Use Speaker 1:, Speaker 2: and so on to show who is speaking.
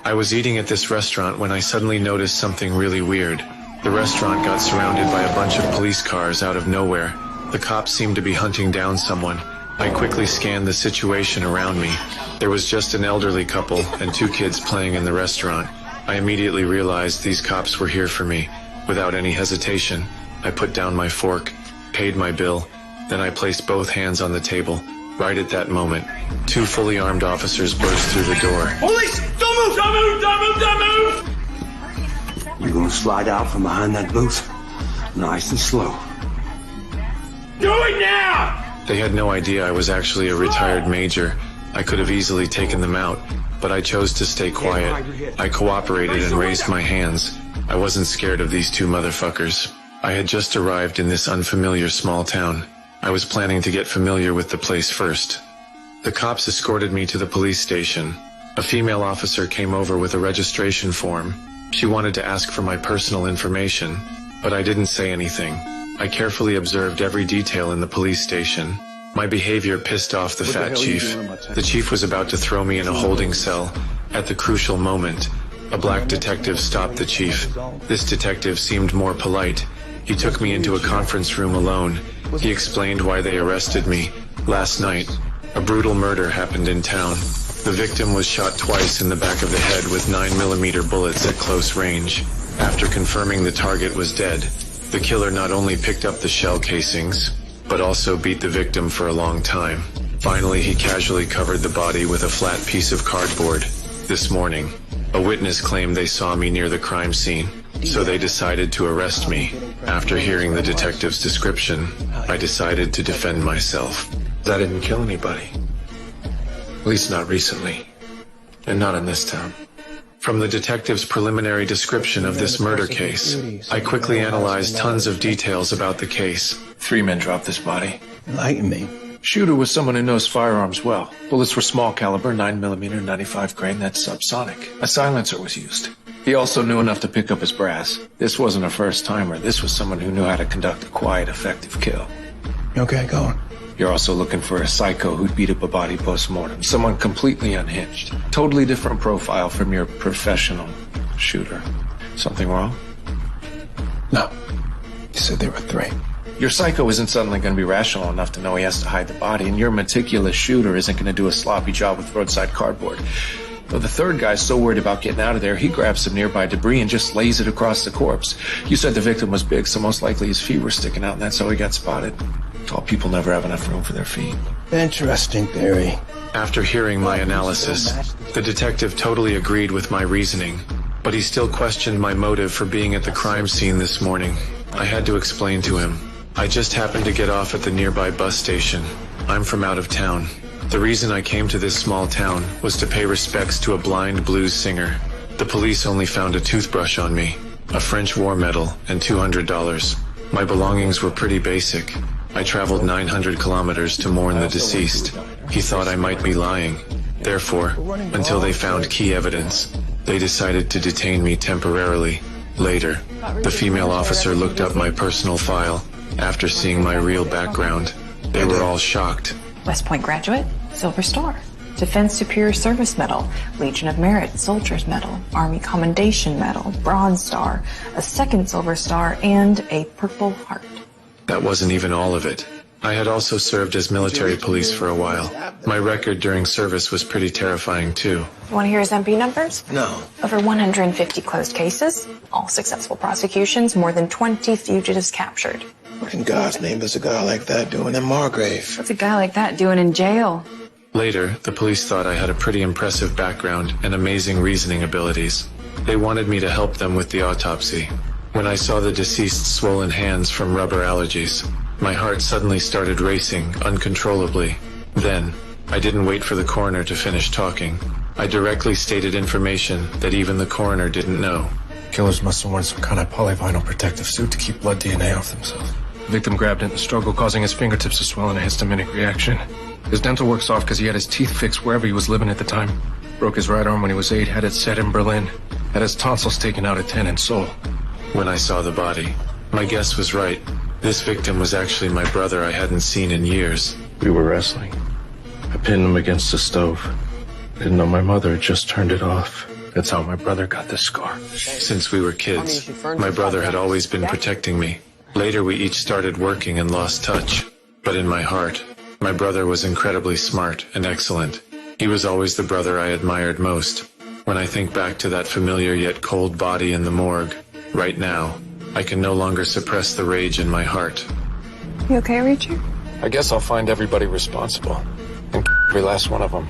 Speaker 1: I was eating at this restaurant when I suddenly noticed something really weird. The restaurant got surrounded by a bunch of police cars out of nowhere. The cops seemed to be hunting down someone. I quickly scanned the situation around me. There was just an elderly couple and 2 kids playing in the restaurant. I immediately realized these cops were here for me. Without any hesitation, I put down my fork, paid my bill, then I placed both hands on the table. Right at that moment, 2 fully armed officers burst through the door.
Speaker 2: Police! Don't move! Don't move! Don't move! Don't move!
Speaker 3: You're gonna slide out from behind that booth, nice and slow.
Speaker 2: Do it now!
Speaker 1: They had no idea I was actually a retired major. I could have easily taken them out, but I chose to stay quiet. I cooperated and raised my hands. I wasn't scared of these 2 motherfuckers. I had just arrived in this unfamiliar small town. I was planning to get familiar with the place first. The cops escorted me to the police station. A female officer came over with a registration form. She wanted to ask for my personal information, but I didn't say anything. I carefully observed every detail in the police station. My behavior pissed off the fat chief. The chief was about to throw me in a holding cell. At the crucial moment, a black detective stopped the chief. This detective seemed more polite. He took me into a conference room alone. He explained why they arrested me. Last night, a brutal murder happened in town. The victim was shot twice in the back of the head with 9mm bullets at close range. After confirming the target was dead, the killer not only picked up the shell casings, but also beat the victim for a long time. Finally, he casually covered the body with a flat piece of cardboard. This morning, a witness claimed they saw me near the crime scene, so they decided to arrest me. After hearing the detective's description, I decided to defend myself. I didn't kill anybody. At least not recently. And not in this town. From the detective's preliminary description of this murder case, I quickly analyzed tons of details about the case.
Speaker 4: 3 men dropped this body.
Speaker 3: Enlighten me.
Speaker 4: Shooter was someone who knows firearms well. Bullets were small caliber, 9mm, 95 grain, that's subsonic. A silencer was used. He also knew enough to pick up his brass. This wasn't a first-timer. This was someone who knew how to conduct a quiet, effective kill.
Speaker 3: Okay, go on.
Speaker 4: You're also looking for a psycho who'd beat up a body post-mortem. Someone completely unhinged. Totally different profile from your professional shooter. Something wrong?
Speaker 3: No. You said there were 3.
Speaker 4: Your psycho isn't suddenly going to be rational enough to know he has to hide the body, and your meticulous shooter isn't going to do a sloppy job with roadside cardboard. Though the 3rd guy's so worried about getting out of there, he grabs some nearby debris and just lays it across the corpse. You said the victim was big, so most likely his feet were sticking out, and that's how he got spotted. Tall people never have enough room for their feet.
Speaker 3: Interesting theory.
Speaker 1: After hearing my analysis, the detective totally agreed with my reasoning, but he still questioned my motive for being at the crime scene this morning. I had to explain to him. I just happened to get off at the nearby bus station. I'm from out of town. The reason I came to this small town was to pay respects to a blind blues singer. The police only found a toothbrush on me, a French war medal, and $200. My belongings were pretty basic. I traveled 900 kilometers to mourn the deceased. He thought I might be lying. Therefore, until they found key evidence, they decided to detain me temporarily. Later, the female officer looked up my personal file. After seeing my real background, they were all shocked.
Speaker 5: West Point graduate, Silver Star, Defense Superior Service Medal, Legion of Merit, Soldier's Medal, Army Commendation Medal, Bronze Star, a 2nd Silver Star, and a Purple Heart.
Speaker 1: That wasn't even all of it. I had also served as military police for a while. My record during service was pretty terrifying, too.
Speaker 5: You want to hear his MP numbers?
Speaker 3: No.
Speaker 5: Over 150 closed cases, all successful prosecutions, more than 20 fugitives captured.
Speaker 3: What in God's name does a guy like that doing in Margrave?
Speaker 5: What's a guy like that doing in jail?
Speaker 1: Later, the police thought I had a pretty impressive background and amazing reasoning abilities. They wanted me to help them with the autopsy. When I saw the deceased's swollen hands from rubber allergies, my heart suddenly started racing uncontrollably. Then, I didn't wait for the coroner to finish talking. I directly stated information that even the coroner didn't know.
Speaker 6: Killers must have worn some kind of polyvinyl protective suit to keep blood DNA off themselves.
Speaker 4: The victim grabbed it in the struggle, causing his fingertips to swell in a histaminic reaction. His dental work's off because he had his teeth fixed wherever he was living at the time. Broke his right arm when he was 8, had it set in Berlin. Had his tonsils taken out at 10 in Seoul.
Speaker 1: When I saw the body, my guess was right. This victim was actually my brother I hadn't seen in years.
Speaker 4: We were wrestling. I pinned him against the stove.
Speaker 6: Didn't know my mother had just turned it off. That's how my brother got this scar.
Speaker 1: Since we were kids, my brother had always been protecting me. Later, we each started working and lost touch. But in my heart, my brother was incredibly smart and excellent. He was always the brother I admired most. When I think back to that familiar yet cold body in the morgue, right now, I can no longer suppress the rage in my heart.
Speaker 5: You okay, Richard?
Speaker 6: I guess I'll find everybody responsible. And every last one of them.